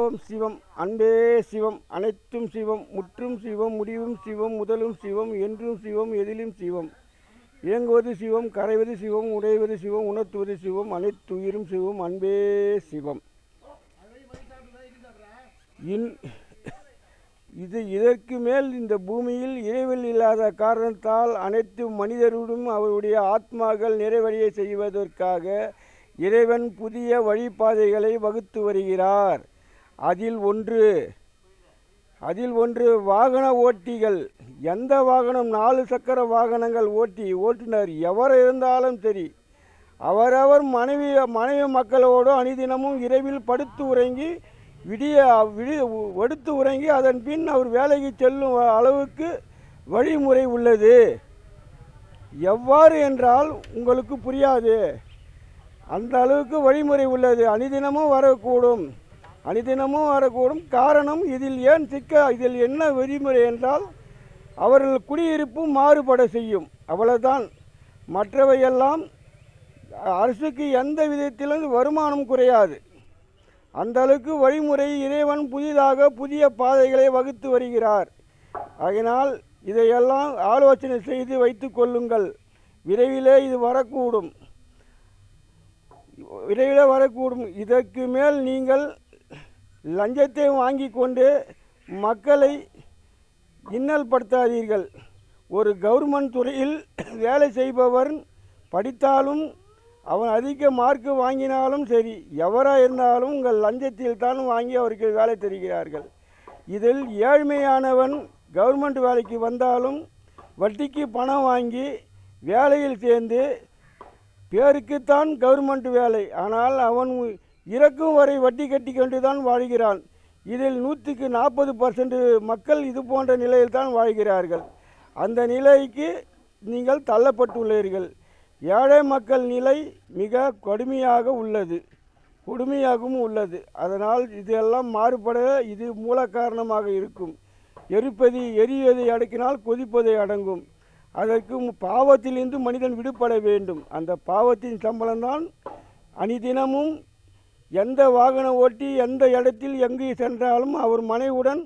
ஓம் சிவம். அன்பே சிவம். அனைத்தும் சிவம். முற்றும் சிவம். முடிவும் சிவம். முதலும் சிவம். என்றும் சிவம். எதிலும் சிவம். இயங்குவது சிவம். கரைவது சிவம். உடைவது சிவம். உணர்த்துவது சிவம். அனைத்துயிரும் சிவம். அன்பே சிவம். இதற்கு மேல் இந்த பூமியில் இறைவன் இல்லாத காரணத்தால் அனைத்து மனிதருடன் அவருடைய ஆத்மாக்கள் நிறைவடைய செய்வதற்காக இறைவன் புதிய வழிபாதைகளை வகுத்து வருகிறார். அதில் ஒன்று வாகன ஓட்டிகள். எந்த வாகனம் 4 சக்கர வாகனங்கள் ஓட்டுநர் எவர் இருந்தாலும் சரி, அவரவர் மனைவி மக்களோடு அணிதினமும் இரவில் படுத்து உறங்கி எடுத்து உறங்கி அதன் பின் அவர் வேலைக்கு செல்லும் அளவுக்கு வழிமுறை உள்ளது. எவ்வாறு என்றால் உங்களுக்கு புரியாது. அந்த அளவுக்கு வழிமுறை உள்ளது. அணிதினமும் வரக்கூடும். காரணம் இதில் என்ன வழிமுறை என்றால் அவர்கள் குடியிருப்பும் மாறுபட செய்யும். அவ்வளவுதான். மற்றவையெல்லாம் அரசுக்கு எந்த விதத்திலும் வருமானம் குறையாது. அந்த அளவுக்கு வழிமுறை இறைவன் புதிய பாதைகளை வகுத்து வருகிறார். ஆகையினால் இதையெல்லாம் ஆலோசனை செய்து வைத்து கொள்ளுங்கள். விரைவிலே இது வரக்கூடும். இதற்கு மேல் நீங்கள் லஞ்சத்தை வாங்கி கொண்டு மக்களை இன்னல் படுத்தாதீர்கள். ஒரு கவர்மெண்ட் துறையில் வேலை செய்பவர் படித்தாலும் அவன் அதிக மார்க்கு வாங்கினாலும் சரி, எவராக இருந்தாலும் உங்கள் லஞ்சத்தில் தான் வாங்கி அவருக்கு வேலை தருகிறார்கள். இதில் ஏழ்மையானவன் கவர்மெண்ட் வேலைக்கு வந்தாலும் வட்டிக்கு பணம் வாங்கி வேலையில் சேர்ந்து பேருக்குத்தான் கவர்மெண்ட் வேலை, ஆனால் அவன் இறக்கும் வரை வட்டி கட்டி கொண்டு தான் வாழ்கிறான். இதில் 140% மக்கள் இது போன்ற நிலையில் தான் வாழ்கிறார்கள். அந்த நிலைக்கு நீங்கள் தள்ளப்பட்டுள்ளீர்கள். ஏழை மக்கள் நிலை மிக கொடுமையாகவும் உள்ளது. அதனால் இதெல்லாம் மாறுபட இது மூல காரணமாக இருக்கும். எரிவதை அடக்கினால் கொதிப்பதை அடங்கும். அதற்கு பாவத்திலிருந்து மனிதன் விடுபட வேண்டும். அந்த பாவத்தின் சம்பளம்தான் அணிதினமும் எந்த வாகனம் ஓட்டி எந்த இடத்தில் எங்கு சென்றாலும் அவர் மனைவுடன்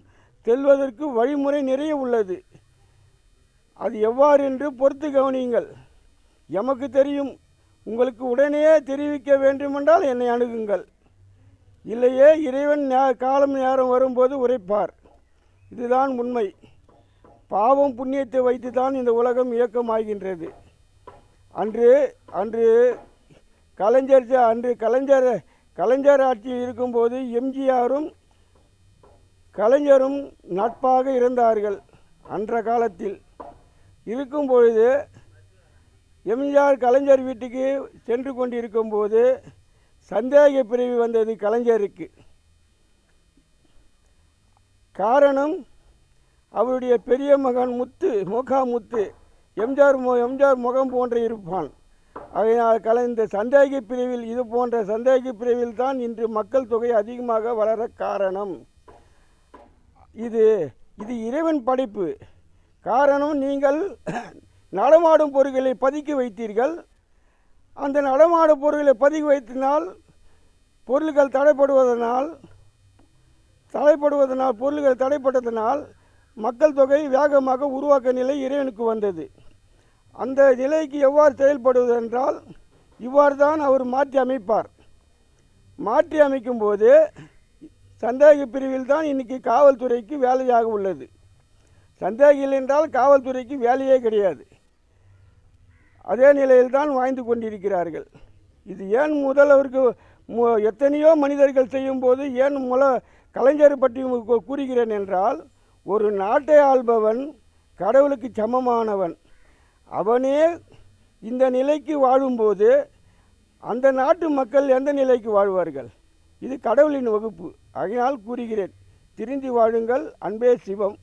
செல்வதற்கு வழிமுறை நிறைய உள்ளது. அது எவ்வாறு என்று பொறுத்து கவனியுங்கள். எமக்கு தெரியும். உங்களுக்கு உடனே தெரிவிக்க வேண்டுமென்றால் என்னை அணுகுங்கள். இல்லையே இறைவன் காலம் நேரம் வரும்போது உரைப்பார். இதுதான் உண்மை. பாவம் புண்ணியத்தை வைத்து தான் இந்த உலகம் இயக்கமாகின்றது. அன்று கலைஞர் ஆட்சியில் இருக்கும்போது எம்ஜிஆரும் கலைஞரும் நட்பாக இருந்தார்கள். அன்ற காலத்தில் இருக்கும்பொழுது எம்ஜிஆர் கலைஞர் வீட்டுக்கு சென்று கொண்டிருக்கும்போது சந்தேக பிரிவு வந்தது கலைஞருக்கு. காரணம், அவருடைய பெரிய மகன் முத்து எம்ஜிஆர் முகம் போன்று இருப்பான். அதனால் இந்த சந்தேக பிரிவில் இது போன்ற சந்தேக பிரிவில் தான் இன்று மக்கள் தொகை அதிகமாக வளர காரணம். இது இறைவன் படைப்பு. காரணம், நீங்கள் நடமாடும் பொருட்களை பதுக்கி வைத்தீர்கள். அந்த நடமாடும் பொருட்களை பதுக்கி வைத்தனால் பொருட்கள் தடைப்பட்டதனால் மக்கள் தொகை வேகமாக உருவாக்க நிலை இறைவனுக்கு வந்தது. அந்த நிலைக்கு எவ்வாறு செயல்படுவது என்றால் இவ்வாறு தான் அவர் மாற்றி அமைப்பார். மாற்றி அமைக்கும்போது சந்தேக பிரிவில் தான் இன்றைக்கி காவல்துறைக்கு வேலையாக உள்ளது. சந்தேகம் என்றால் காவல்துறைக்கு வேலையே கிடையாது. அதே நிலையில் தான் வாழ்ந்து கொண்டிருக்கிறார்கள். இது ஏன் அவருக்கு எத்தனையோ மனிதர்கள் செய்யும்போது ஏன் கலைஞர் பற்றி கூறுகிறேன் என்றால், ஒரு நாட்டை ஆள்பவன் கடவுளுக்கு சமமானவன். அவனே இந்த நிலைக்கு வாழும்போது அந்த நாட்டு மக்கள் எந்த நிலைக்கு வாழ்வார்கள்? இது கடவுளின் வகுப்பு. அதனால் கூறுகிறேன், திருந்தி வாழுங்கள். அன்பே சிவம்.